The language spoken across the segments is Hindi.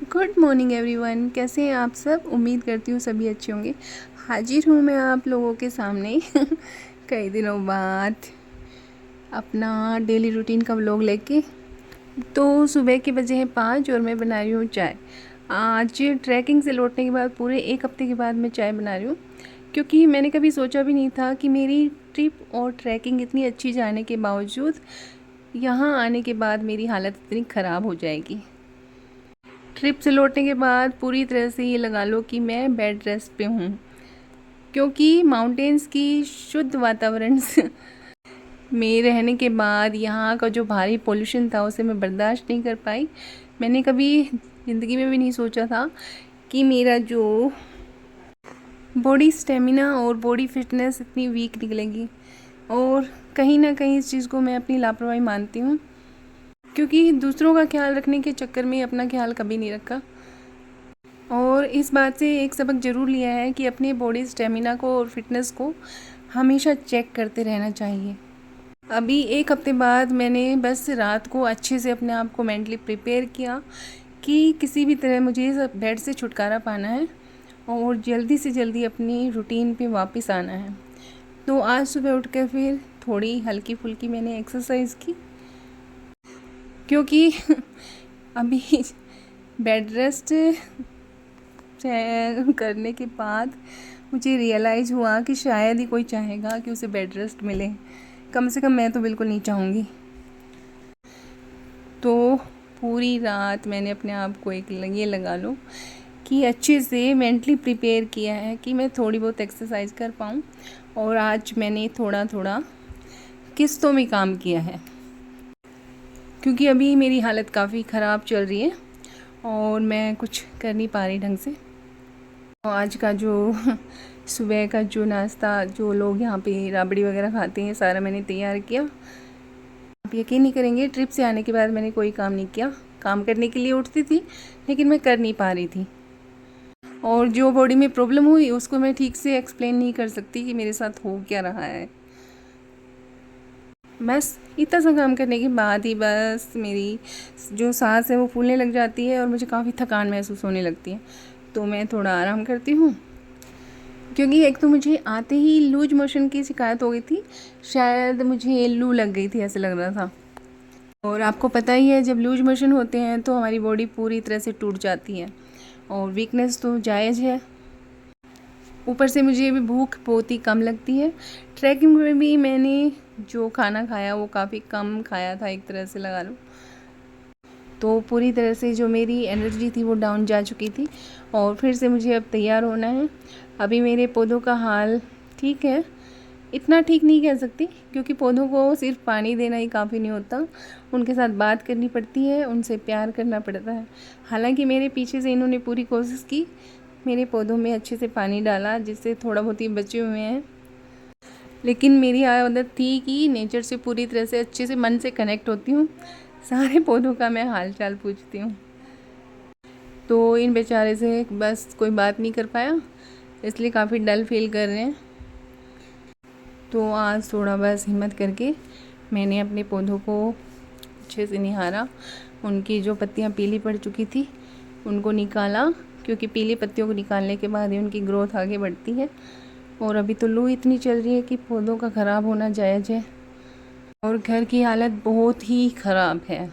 गुड मॉर्निंग एवरीवन, कैसे हैं आप सब। उम्मीद करती हूँ सभी अच्छे होंगे। हाजिर हूँ मैं आप लोगों के सामने कई दिनों बाद अपना डेली रूटीन का व्लॉग लेके। तो सुबह के बजे हैं 5 और मैं बना रही हूँ चाय। आज ट्रैकिंग से लौटने के बाद पूरे एक हफ्ते के बाद मैं चाय बना रही हूँ, क्योंकि मैंने कभी सोचा भी नहीं था कि मेरी ट्रिप और ट्रैकिंग इतनी अच्छी जाने के बावजूद यहाँ आने के बाद मेरी हालत इतनी ख़राब हो जाएगी। ट्रिप से लौटने के बाद पूरी तरह से ये लगा लो कि मैं बेड रेस्ट पे हूँ, क्योंकि माउंटेन्स की शुद्ध वातावरण में रहने के बाद यहाँ का जो भारी पोल्यूशन था उसे मैं बर्दाश्त नहीं कर पाई। मैंने कभी ज़िंदगी में भी नहीं सोचा था कि मेरा जो बॉडी स्टेमिना और बॉडी फिटनेस इतनी वीक निकलेगी, और कहीं ना कहीं इस चीज़ को मैं अपनी लापरवाही मानती हूँ, क्योंकि दूसरों का ख्याल रखने के चक्कर में अपना ख्याल कभी नहीं रखा। और इस बात से एक सबक ज़रूर लिया है कि अपने बॉडी स्टेमिना को और फिटनेस को हमेशा चेक करते रहना चाहिए। अभी एक हफ्ते बाद मैंने बस रात को अच्छे से अपने आप को मेंटली प्रिपेयर किया कि किसी भी तरह मुझे इस बेड से छुटकारा पाना है और जल्दी से जल्दी अपनी रूटीन पे वापस आना है। तो आज सुबह उठकर फिर थोड़ी हल्की फुल्की मैंने एक्सरसाइज की, क्योंकि अभी बेड रेस्ट करने के बाद मुझे रियलाइज़ हुआ कि शायद ही कोई चाहेगा कि उसे बेड रेस्ट मिले। कम से कम मैं तो बिल्कुल नहीं चाहूँगी। तो पूरी रात मैंने अपने आप को ये लगा लो कि अच्छे से मेंटली प्रिपेयर किया है कि मैं थोड़ी बहुत एक्सरसाइज कर पाऊँ। और आज मैंने थोड़ा थोड़ा किस्तों में काम किया है, क्योंकि अभी मेरी हालत काफ़ी ख़राब चल रही है और मैं कुछ कर नहीं पा रही ढंग से। आज का जो सुबह का जो नाश्ता जो लोग यहाँ पे राबड़ी वगैरह खाते हैं सारा मैंने तैयार किया। आप यकीन नहीं करेंगे, ट्रिप से आने के बाद मैंने कोई काम नहीं किया। काम करने के लिए उठती थी लेकिन मैं कर नहीं पा रही थी, और जो बॉडी में प्रॉब्लम हुई उसको मैं ठीक से एक्सप्लेन नहीं कर सकती कि मेरे साथ हो क्या रहा है। बस इतना सा काम करने के बाद ही बस मेरी जो सांस है वो फूलने लग जाती है और मुझे काफ़ी थकान महसूस होने लगती है। तो मैं थोड़ा आराम करती हूँ, क्योंकि एक तो मुझे आते ही लूज मोशन की शिकायत हो गई थी। शायद मुझे लू लग गई थी ऐसे लग रहा था। और आपको पता ही है, जब लूज मोशन होते हैं तो हमारी बॉडी पूरी तरह से टूट जाती है और वीकनेस तो जायज़ है। ऊपर से मुझे भी भूख बहुत ही कम लगती है। ट्रैकिंग में भी मैंने जो खाना खाया वो काफ़ी कम खाया था, एक तरह से लगा लो। तो पूरी तरह से जो मेरी एनर्जी थी वो डाउन जा चुकी थी और फिर से मुझे अब तैयार होना है। अभी मेरे पौधों का हाल ठीक है, इतना ठीक नहीं कह सकती, क्योंकि पौधों को सिर्फ पानी देना ही काफ़ी नहीं होता, उनके साथ बात करनी पड़ती है, उनसे प्यार करना पड़ता है। हालांकि मेरे पीछे से इन्होंने पूरी कोशिश की, मेरे पौधों में अच्छे से पानी डाला, जिससे थोड़ा बहुत ही बचे हुए हैं। लेकिन मेरी आदत थी कि नेचर से पूरी तरह से अच्छे से मन से कनेक्ट होती हूँ, सारे पौधों का मैं हाल चाल पूछती हूँ। तो इन बेचारे से बस कोई बात नहीं कर पाया, इसलिए काफ़ी डल फील कर रहे हैं। तो आज थोड़ा बस हिम्मत करके मैंने अपने पौधों को अच्छे से निहारा। उनकी जो पत्तियाँ पीली पड़ चुकी थी उनको निकाला, क्योंकि पीली पत्तियों को निकालने के बाद ही उनकी ग्रोथ आगे बढ़ती है। और अभी तो लू इतनी चल रही है कि पौधों का ख़राब होना जायज़ है, और घर की हालत बहुत ही ख़राब है।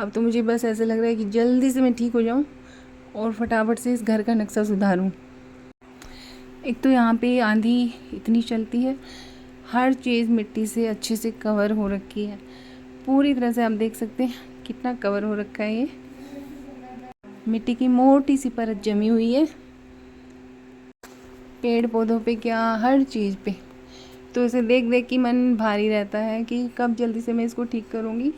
अब तो मुझे बस ऐसा लग रहा है कि जल्दी से मैं ठीक हो जाऊँ और फटाफट से इस घर का नक्शा सुधारूँ। एक तो यहाँ पे आंधी इतनी चलती है, हर चीज़ मिट्टी से अच्छे से कवर हो रखी है, पूरी तरह से आप देख सकते हैं कितना कवर हो रखा है। ये मिट्टी की मोटी सी परत जमी हुई है, पेड़ पौधों पे क्या हर चीज़ पे। तो इसे देख देख के मन भारी रहता है कि कब जल्दी से मैं इसको ठीक करूँगी।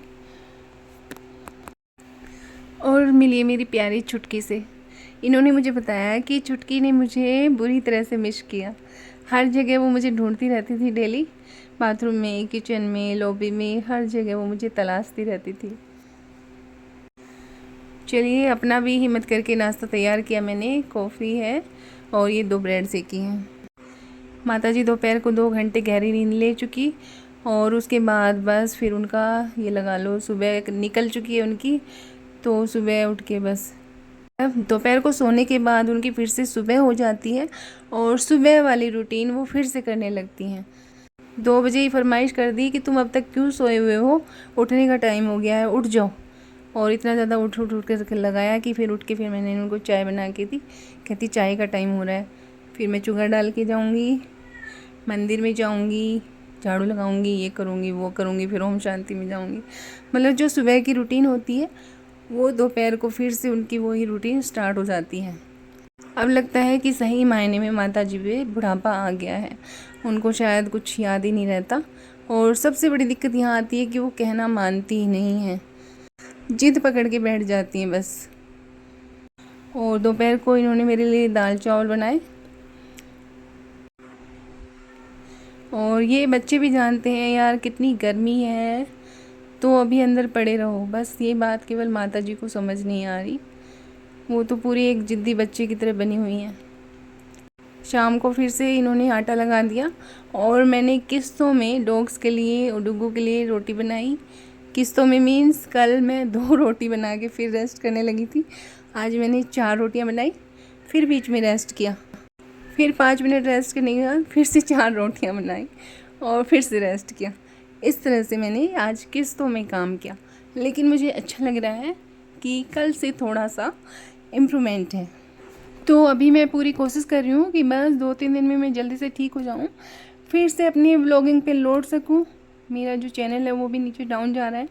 और मिलिए मेरी प्यारी छुटकी से। इन्होंने मुझे बताया कि छुटकी ने मुझे बुरी तरह से मिस किया। हर जगह वो मुझे ढूंढती रहती थी डेली, बाथरूम में, किचन में, लॉबी में, हर जगह वो मुझे तलाशती रहती थी। चलिए, अपना भी हिम्मत करके नाश्ता तैयार किया मैंने। कॉफ़ी है और ये 2 ब्रेड सेकी हैं। माताजी दोपहर को 2 घंटे गहरी नींद ले चुकी, और उसके बाद बस फिर उनका ये लगा लो सुबह निकल चुकी है उनकी। तो सुबह उठ के बस अब दोपहर को सोने के बाद उनकी फिर से सुबह हो जाती है और सुबह वाली रूटीन वो फिर से करने लगती हैं। 2 बजे ही फरमाइश कर दी कि तुम अब तक क्यों सोए हुए हो, उठने का टाइम हो गया है, उठ जाओ। और इतना ज़्यादा उठ कर लगाया कि फिर उठ के फिर मैंने उनको चाय बना के दी। कहती चाय का टाइम हो रहा है, फिर मैं चुगा डाल के जाऊँगी, मंदिर में जाऊँगी, झाड़ू लगाऊँगी, ये करूँगी वो करूँगी, फिर ओम शांति में जाऊँगी। मतलब जो सुबह की रूटीन होती है वो दोपहर को फिर से उनकी वही रूटीन स्टार्ट हो जाती है। अब लगता है कि सही मायने में माता जी पे बुढ़ापा आ गया है, उनको शायद कुछ याद ही नहीं रहता। और सबसे बड़ी दिक्कत यहाँ आती है कि वो कहना मानती ही नहीं है, जिद पकड़ के बैठ जाती हैं बस। और दोपहर को इन्होंने मेरे लिए दाल चावल बनाए। और ये बच्चे भी जानते हैं यार कितनी गर्मी है, तो अभी अंदर पड़े रहो, बस ये बात केवल माता जी को समझ नहीं आ रही। वो तो पूरी एक ज़िद्दी बच्चे की तरह बनी हुई हैं। शाम को फिर से इन्होंने आटा लगा दिया और मैंने किस्तों में डॉग्स के लिए और डुग्गू के लिए रोटी बनाई। किस्तों में मीन्स कल मैं 2 रोटी बना के फिर रेस्ट करने लगी थी। आज मैंने 4 रोटियां बनाई, फिर बीच में रेस्ट किया, फिर 5 मिनट रेस्ट करने के बाद फिर से 4 रोटियां बनाई और फिर से रेस्ट किया। इस तरह से मैंने आज किस्तों में काम किया, लेकिन मुझे अच्छा लग रहा है कि कल से थोड़ा सा इम्प्रूवमेंट है। तो अभी मैं पूरी कोशिश कर रही हूँ कि बस 2-3 दिन में मैं जल्दी से ठीक हो जाऊँ, फिर से अपनी व्लॉगिंग पे लौट सकूँ। मेरा जो चैनल है वो भी नीचे डाउन जा रहा है,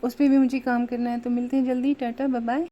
उस पर भी मुझे काम करना है। तो मिलते हैं जल्दी, टाटा बाय बाय।